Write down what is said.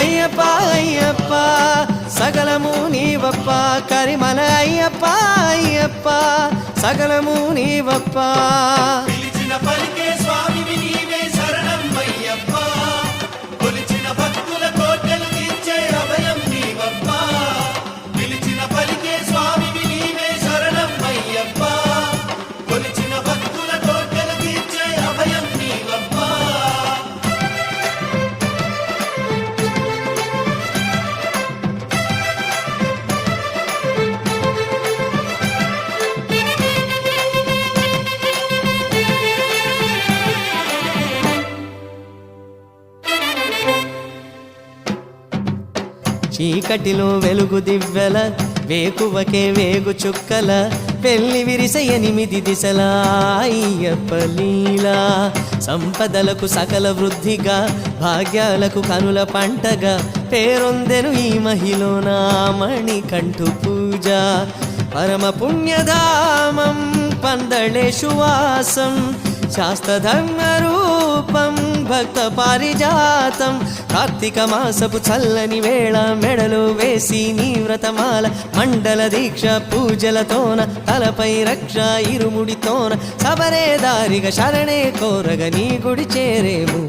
అయ్యప్ప అయ్యప్ప సకలము నీవప్ప కరిమల అయ్యప్ప అయ్యప్ప సకలము నీవప్ప పిలిచిన పలికే స్వామివి నీవే శరణం అయ్యప్ప కొలిచిన భక్తుల కోటలు తీర్చే అభయం నీవప్ప పిలిచిన పలికే స్వామివి నీవే శరణం అయ్యప్ప కొలిచిన భక్తుల కోటలు తీర్చే అభయం నీవప్ప చీకటిలో వెలుగు దివ్వెల వేకువకే వేగు చుక్కల పెళ్లి విరిస 8 దిశల అయ్యప్ప లీలా సంపదలకు సకల వృద్ధిగా భాగ్యాలకు కనుల పంటగా పేరొందెను ఈ మహిళన మణికంఠు పూజ పరమ పుణ్యధామం పందళేషు వాసం శాస్త్రధర్మ రూపం భక్త పారిజాతం కార్తీక మాసపు చల్లని వేళ మెడలు వేసి నీ వ్రతమాల మండల దీక్ష పూజలతోన తలపై రక్ష ఇరుముడితోన సబరే దారిగా శరణే కోరగ నీ గుడి చేరేము